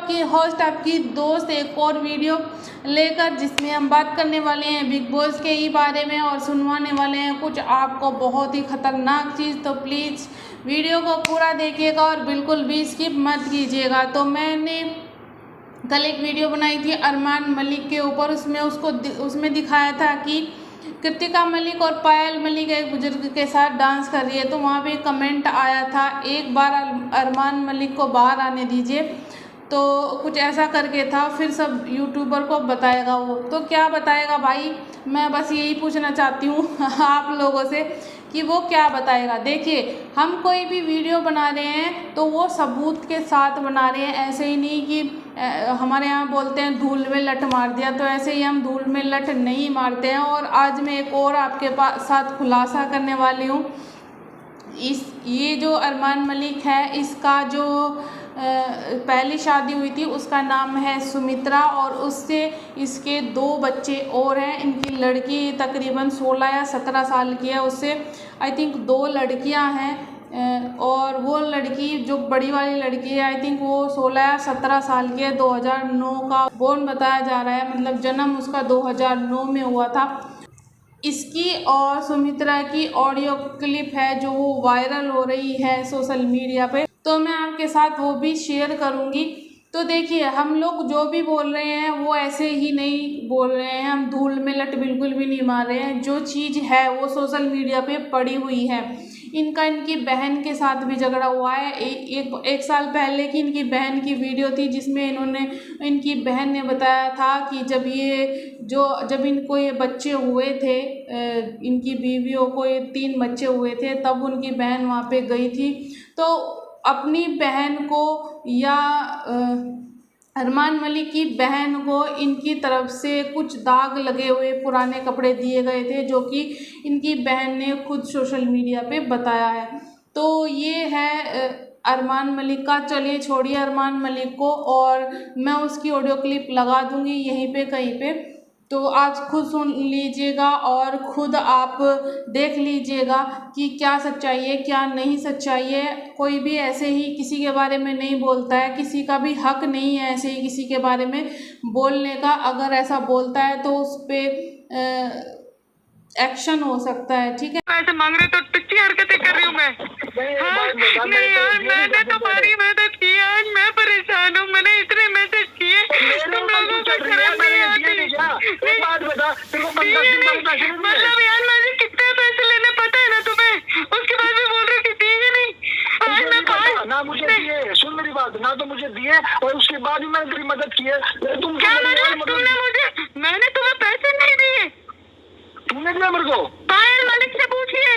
आपकी होस्ट, आपकी दोस्त एक और वीडियो लेकर, जिसमें हम बात करने वाले हैं बिग बॉस के ही बारे में और सुनवाने वाले हैं कुछ आपको बहुत ही खतरनाक चीज़। तो प्लीज़ वीडियो को पूरा देखिएगा और बिल्कुल भी स्किप मत कीजिएगा। तो मैंने कल एक वीडियो बनाई थी अरमान मलिक के ऊपर, उसमें दिखाया था कि कृतिका मलिक और पायल मलिक एक बुजुर्ग के साथ डांस कर रही है। तो वहाँ पे कमेंट आया था, एक बार अरमान मलिक को बाहर आने दीजिए, तो कुछ ऐसा करके था। फिर सब यूट्यूबर को बताएगा वो, तो क्या बताएगा भाई? मैं बस यही पूछना चाहती हूँ आप लोगों से कि वो क्या बताएगा। देखिए, हम कोई भी वीडियो बना रहे हैं तो वो सबूत के साथ बना रहे हैं, ऐसे ही नहीं कि हमारे यहाँ बोलते हैं धूल में लट मार दिया, तो ऐसे ही हम धूल में लट नहीं मारते हैं। और आज मैं एक और आपके साथ खुलासा करने वाली हूँ। ये जो अरमान मलिक है, इसका जो पहली शादी हुई थी उसका नाम है सुमित्रा, और उससे इसके 2 बच्चे और हैं। इनकी लड़की तकरीबन 16 या 17 साल की है, उससे आई थिंक 2 लड़कियां हैं, और वो लड़की जो बड़ी वाली लड़की है आई थिंक वो 16 या 17 साल की है। 2009 का बोर्न बताया जा रहा है, मतलब जन्म उसका 2009 में हुआ था। इसकी और सुमित्रा की ऑडियो क्लिप है जो वो वायरल हो रही है सोशल मीडिया पे, तो मैं आपके साथ वो भी शेयर करूँगी। तो देखिए, हम लोग जो भी बोल रहे हैं वो ऐसे ही नहीं बोल रहे हैं, हम धूल में लट बिल्कुल भी नहीं मार रहे हैं। जो चीज़ है वो सोशल मीडिया पे पड़ी हुई है। इनकी बहन के साथ भी झगड़ा हुआ है। एक साल पहले की इनकी बहन की वीडियो थी, जिसमें इनकी बहन ने बताया था कि जब इनको ये बच्चे हुए थे, इनकी बीवियों को ये 3 बच्चे हुए थे, तब उनकी बहन वहाँ पे गई थी। तो अपनी बहन को या अरमान मलिक की बहन को इनकी तरफ से कुछ दाग लगे हुए पुराने कपड़े दिए गए थे, जो कि इनकी बहन ने खुद सोशल मीडिया पे बताया है। तो ये है अरमान मलिक का। चलिए छोड़िए अरमान मलिक को, और मैं उसकी ऑडियो क्लिप लगा दूंगी यहीं पे कहीं पे, तो आज खुद सुन लीजिएगा और खुद आप देख लीजिएगा कि क्या सच्चाई है क्या नहीं सच्चाई है। कोई भी ऐसे ही किसी के बारे में नहीं बोलता है, किसी का भी हक नहीं है ऐसे ही किसी के बारे में बोलने का। अगर ऐसा बोलता है तो उस पर एक्शन हो सकता है, ठीक है। पैसे मांग रहे तो टुच्ची हरकतें कर रही हूँ मैं। हाँ, नहीं यार, मैंने तुम्हारी मदद की, आज मैं परेशान हूँ। मैंने इतने मैसेज किए, तुम लोगों को शर्म नहीं आती? मतलब यार, मैंने कितने पैसे लेने पता है ना तुम्हें? उसके बाद भी बोल रहे कि दिए नहीं। आज मैं ना मुझे दिए, सुन मेरी बात, ना तो मुझे दिए और उसके बाद भी मैंने तेरी मदद की है। तुम क्या मदद? तुमने मुझे, मैंने तुम्हें पैसे नहीं दिए। तुमने दिया मेरे को? पायल मलिक से पूछिए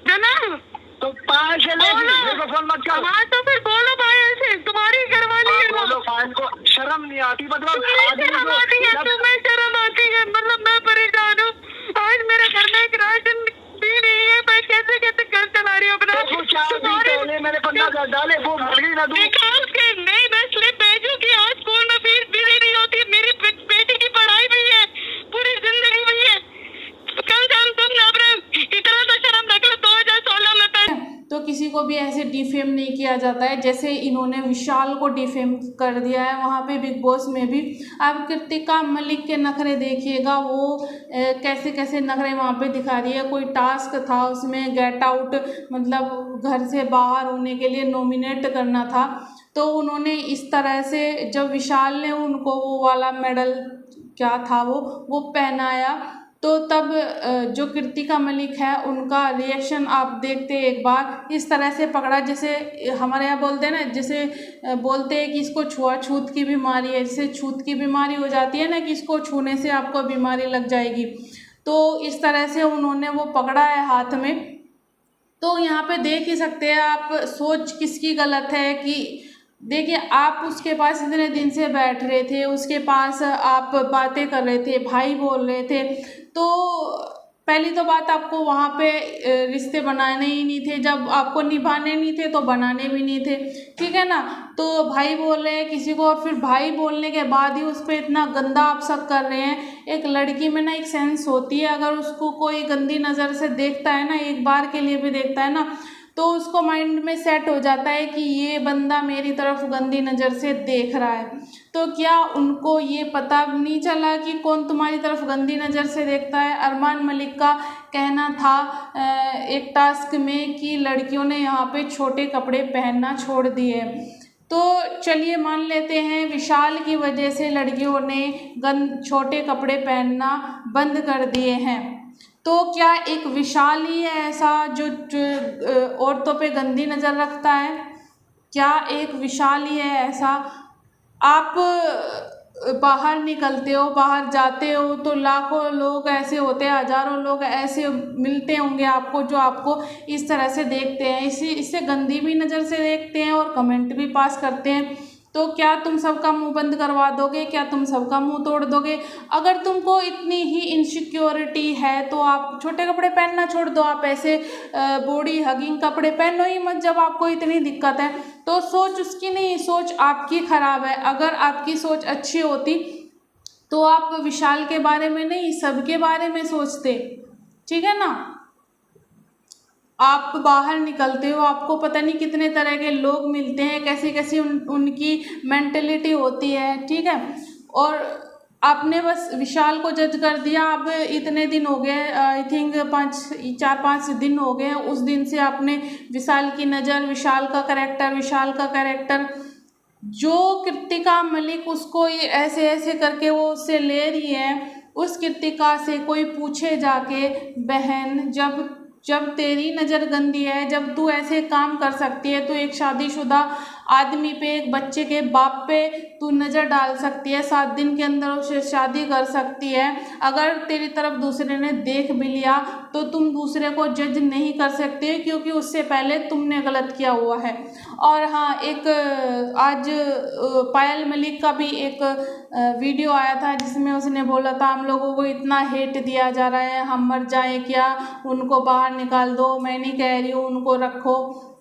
जनाब। तो पायल से ले मेरे को फोन मत कर। हाँ तो फिर बोलो पायल से, तुम्हारी घरवाली है वो। बोलो पायल को शर्म नहीं आती? मतलब शर्म आती है, तुम्हें शर्म आती है? मतलब मैं परेशान हूँ। आज मेरे घर में एक राशन भी नहीं है, मैं कैसे कैसे घर चला रही हूँ अपना। मैंने 15,000 डाले, वो भर गई ना। नहीं, मैं स्लिप भेजू कि आज स्कूल में फीस भी नहीं होती, मेरी बेटी की पढ़ाई भी है, पूरी जिंदगी भी है। कम से कम तुम अपने इतना तो शर्म रख लो। 2016 में तो किसी को भी ऐसे डिफेम नहीं किया जाता है जैसे इन्होंने विशाल को डिफेम कर दिया है वहाँ पे बिग बॉस में भी। आप कृतिका मलिक के नखरे देखिएगा, वो कैसे कैसे नखरे वहाँ पे दिखा रही है। कोई टास्क था उसमें, गेट आउट, मतलब घर से बाहर होने के लिए नॉमिनेट करना था, तो उन्होंने इस तरह से, जब विशाल ने उनको वो वाला मेडल क्या था वो पहनाया, तो तब जो कृतिका मलिक है उनका रिएक्शन आप देखते एक बार, इस तरह से पकड़ा जैसे हमारे यहाँ बोलते हैं ना, जैसे बोलते हैं कि इसको छुआछूत की बीमारी है, जैसे छूत की बीमारी हो जाती है ना कि इसको छूने से आपको बीमारी लग जाएगी, तो इस तरह से उन्होंने वो पकड़ा है हाथ में। तो यहाँ पे देख ही सकते हैं आप, सोच किसकी गलत है कि देखिए, आप उसके पास इतने दिन से बैठ रहे थे, उसके पास आप बातें कर रहे थे, भाई बोल रहे थे, तो पहली तो बात आपको वहाँ पे रिश्ते बनाने ही नहीं थे। जब आपको निभाने नहीं थे तो बनाने भी नहीं थे, ठीक है ना। तो भाई बोल रहे हैं किसी को, और फिर भाई बोलने के बाद ही उस पर इतना गंदा आप शक कर रहे हैं। एक लड़की में ना एक सेंस होती है, अगर उसको कोई गंदी नज़र से देखता है ना, एक बार के लिए भी देखता है ना, तो उसको माइंड में सेट हो जाता है कि ये बंदा मेरी तरफ गंदी नज़र से देख रहा है। तो क्या उनको ये पता नहीं चला कि कौन तुम्हारी तरफ गंदी नज़र से देखता है? अरमान मलिक का कहना था एक टास्क में कि लड़कियों ने यहाँ पे छोटे कपड़े पहनना छोड़ दिए। तो चलिए मान लेते हैं विशाल की वजह से लड़कियों ने छोटे कपड़े पहनना बंद कर दिए हैं। तो क्या एक विशाल ही है ऐसा जो औरतों पे गंदी नज़र रखता है? क्या एक विशाल ही है ऐसा? आप बाहर निकलते हो, बाहर जाते हो तो लाखों लोग ऐसे होते हैं, हज़ारों लोग ऐसे मिलते होंगे आपको जो आपको इस तरह से देखते हैं, इससे गंदी भी नज़र से देखते हैं और कमेंट भी पास करते हैं। तो क्या तुम सबका मुंह बंद करवा दोगे? क्या तुम सबका मुंह तोड़ दोगे? अगर तुमको इतनी ही इनसिक्योरिटी है तो आप छोटे कपड़े पहनना छोड़ दो। आप ऐसे बॉडी हगिंग कपड़े पहनो ही मत जब आपको इतनी दिक्कत है। तो सोच उसकी नहीं, सोच आपकी ख़राब है। अगर आपकी सोच अच्छी होती तो आप विशाल के बारे में नहीं सबके बारे में सोचते, ठीक है ना। आप बाहर निकलते हो, आपको पता नहीं कितने तरह के लोग मिलते हैं, कैसी कैसी उनकी मेंटेलिटी होती है, ठीक है। और आपने बस विशाल को जज कर दिया। अब इतने दिन हो गए, आई थिंक 4-5 दिन हो गए, उस दिन से आपने विशाल की नज़र, विशाल का कैरेक्टर जो कृतिका मलिक उसको ये ऐसे ऐसे करके वो उससे ले रही है, उस कृतिका से कोई पूछे जाके बहन जब तेरी नज़र गंदी है, जब तू ऐसे काम कर सकती है, तो एक शादीशुदा आदमी पे, एक बच्चे के बाप पे तू नज़र डाल सकती है, 7 दिन के अंदर उससे शादी कर सकती है। अगर तेरी तरफ दूसरे ने देख भी लिया तो तुम दूसरे को जज नहीं कर सकते क्योंकि उससे पहले तुमने गलत किया हुआ है। और हाँ, एक आज पायल मलिक का भी एक वीडियो आया था जिसमें उसने बोला था हम लोगों को इतना हेट दिया जा रहा है, हम मर जाएं क्या, उनको बाहर निकाल दो। मैं नहीं कह रही हूँ उनको रखो।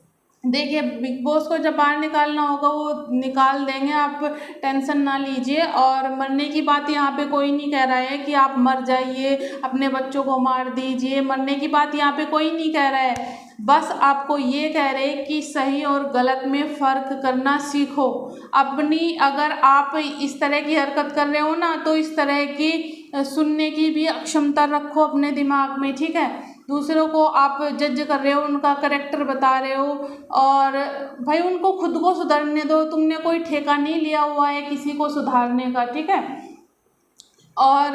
देखिए बिग बॉस को जब बाहर निकालना होगा वो निकाल देंगे, आप टेंशन ना लीजिए। और मरने की बात यहाँ पे कोई नहीं कह रहा है कि आप मर जाइए, अपने बच्चों को मार दीजिए, मरने की बात यहाँ पे कोई नहीं कह रहा है। बस आपको ये कह रहे हैं कि सही और गलत में फ़र्क करना सीखो। अपनी अगर आप इस तरह की हरकत कर रहे हो ना तो इस तरह की सुनने की भी क्षमता रखो अपने दिमाग में, ठीक है। दूसरों को आप जज कर रहे हो, उनका करैक्टर बता रहे हो, और भाई उनको खुद को सुधारने दो। तुमने कोई ठेका नहीं लिया हुआ है किसी को सुधारने का, ठीक है। और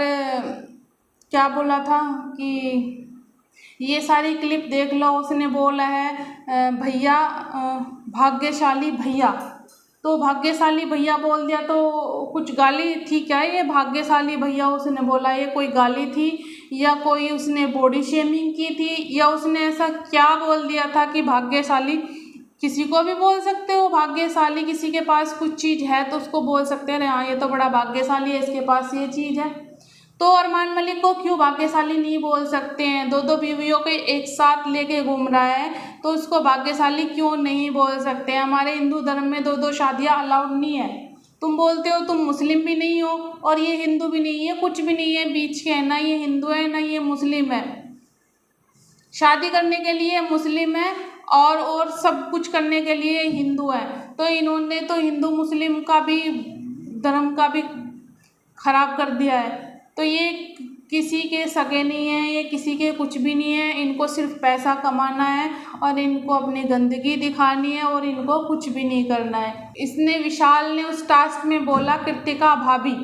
क्या बोला था कि ये सारी क्लिप देख लो, उसने बोला है भैया भाग्यशाली भैया, तो भाग्यशाली भैया बोल दिया तो कुछ गाली थी क्या? ये भाग्यशाली भैया उसने बोला, ये कोई गाली थी या कोई उसने बॉडी शेमिंग की थी या उसने ऐसा क्या बोल दिया था कि भाग्यशाली? किसी को भी बोल सकते हो भाग्यशाली, किसी के पास कुछ चीज़ है तो उसको बोल सकते हैं हाँ ये तो बड़ा भाग्यशाली है, इसके पास ये चीज़ है। तो अरमान मलिक को क्यों भाग्यशाली नहीं बोल सकते हैं? 2 बीवियों के एक साथ लेके घूम रहा है तो उसको भाग्यशाली क्यों नहीं बोल सकते? हमारे हिंदू धर्म में 2 शादियाँ अलाउड नहीं है। तुम बोलते हो तुम मुस्लिम भी नहीं हो और ये हिंदू भी नहीं है, कुछ भी नहीं है बीच के, ना ये हिंदू है ना ये मुस्लिम है। शादी करने के लिए मुस्लिम है और सब कुछ करने के लिए हिंदू है। तो इन्होंने तो हिंदू मुस्लिम का भी धर्म का भी खराब कर दिया है। तो ये किसी के सगे नहीं है, ये किसी के कुछ भी नहीं है, इनको सिर्फ पैसा कमाना है और इनको अपनी गंदगी दिखानी है और इनको कुछ भी नहीं करना है। इसने विशाल ने उस टास्क में बोला कृतिका भाभी,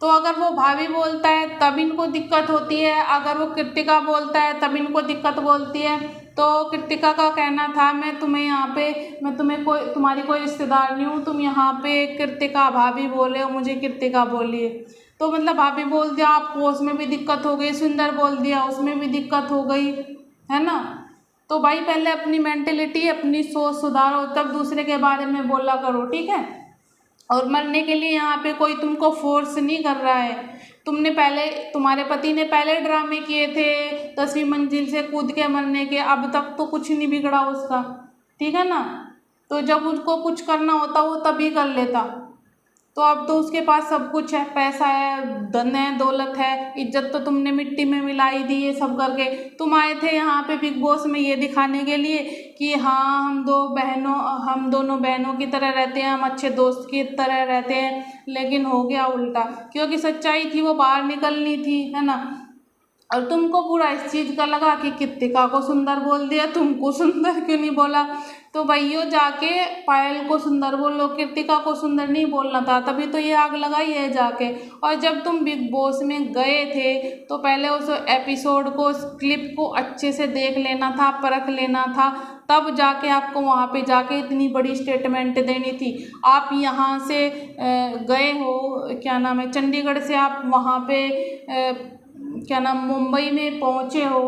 तो अगर वो भाभी बोलता है तब इनको दिक्कत होती है, अगर वो कृतिका बोलता है तब इनको दिक्कत बोलती है। तो कृतिका का कहना था मैं तुम्हारी कोई रिश्तेदार नहीं हूँ, तुम यहाँ पे कृतिका भाभी बोले हो, मुझे कृतिका बोलिए। तो मतलब भाभी बोल दिया आपको, उसमें भी दिक्कत हो गई, सुंदर बोल दिया उसमें भी दिक्कत हो गई, है ना। तो भाई पहले अपनी मेंटेलिटी, अपनी सोच सुधारो तब दूसरे के बारे में बोला करो, ठीक है। और मरने के लिए यहाँ पे कोई तुमको फोर्स नहीं कर रहा है। तुम्हारे पति ने पहले ड्रामे किए थे 10वीं मंजिल से कूद के मरने के, अब तक तो कुछ नहीं बिगड़ा उसका, ठीक है ना। तो जब उसको कुछ करना होता वो तभी कर लेता, तो अब तो उसके पास सब कुछ है, पैसा है, धन है, दौलत है, इज्जत तो तुमने मिट्टी में मिलाई दी ये सब करके। तुम आए थे यहाँ पे बिग बॉस में ये दिखाने के लिए कि हाँ हम दोनों बहनों की तरह रहते हैं, हम अच्छे दोस्त की तरह रहते हैं, लेकिन हो गया उल्टा, क्योंकि सच्चाई थी वो बाहर निकलनी थी, है ना। और तुमको पूरा इस चीज़ का लगा कि कृतिका को सुंदर बोल दिया, तुमको सुंदर क्यों नहीं बोला। तो भैया जाके पायल को सुंदर बोलो, कृतिका को सुंदर नहीं बोलना था, तभी तो ये आग लगाई है जाके। और जब तुम बिग बॉस में गए थे तो पहले उस एपिसोड को, उस क्लिप को अच्छे से देख लेना था, परख लेना था, तब जाके आपको वहाँ पे जाके इतनी बड़ी स्टेटमेंट देनी थी। आप यहाँ से गए हो, क्या नाम है, चंडीगढ़ से आप वहाँ पे क्या नाम मुंबई में पहुँचे हो,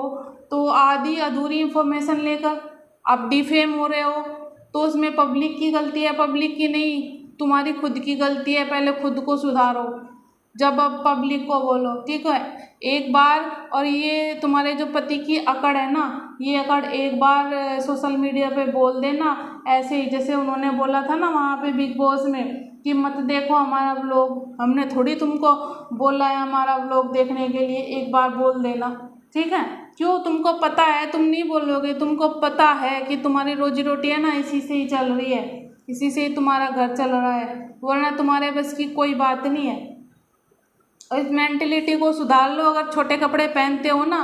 तो आधी अधूरी इंफॉर्मेशन लेकर आप डिफेम हो रहे हो, तो उसमें पब्लिक की गलती है, पब्लिक की नहीं, तुम्हारी खुद की गलती है। पहले खुद को सुधारो, जब अब पब्लिक को बोलो, ठीक है एक बार। और ये तुम्हारे जो पति की अकड़ है ना, ये अकड़ एक बार सोशल मीडिया पे बोल देना, ऐसे ही जैसे उन्होंने बोला था ना वहाँ पे बिग बॉस में कि मत देखो हमारा व्लॉग, हमने थोड़ी तुमको बोला है हमारा व्लॉग देखने के लिए, एक बार बोल देना, ठीक है। क्यों, तुमको पता है, तुम नहीं बोलोगे, तुमको पता है कि तुम्हारी रोजी रोटी है ना इसी से ही चल रही है, इसी से ही तुम्हारा घर चल रहा है, वरना तुम्हारे बस की कोई बात नहीं है। और इस मेंटलिटी को सुधार लो। अगर छोटे कपड़े पहनते हो ना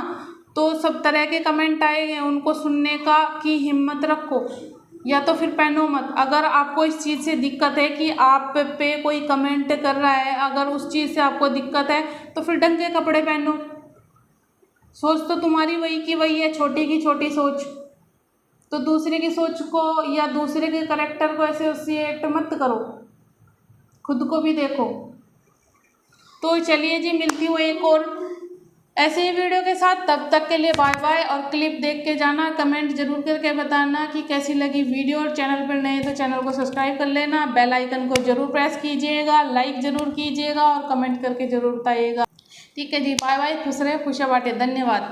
तो सब तरह के कमेंट आएंगे, उनको सुनने का की हिम्मत रखो, या तो फिर पहनो मत। अगर आपको इस चीज़ से दिक्कत है कि आप पे कोई कमेंट कर रहा है, अगर उस चीज़ से आपको दिक्कत है तो फिर ढंग के कपड़े पहनो। सोच तो तुम्हारी वही की वही है, छोटी की छोटी सोच। तो दूसरे की सोच को या दूसरे के करैक्टर को एसोसिएट मत करो, खुद को भी देखो। तो चलिए जी, मिलती हूँ एक और ऐसे ही वीडियो के साथ, तब तक के लिए बाय बाय। और क्लिप देख के जाना, कमेंट जरूर करके बताना कि कैसी लगी वीडियो। और चैनल पर नए तो चैनल को सब्सक्राइब कर लेना, बेल आइकन को जरूर प्रेस कीजिएगा, लाइक जरूर कीजिएगा और कमेंट करके जरूर बताइएगा। ठीक है जी, बाय बाय, खुश रहे, खुश बाटे, धन्यवाद।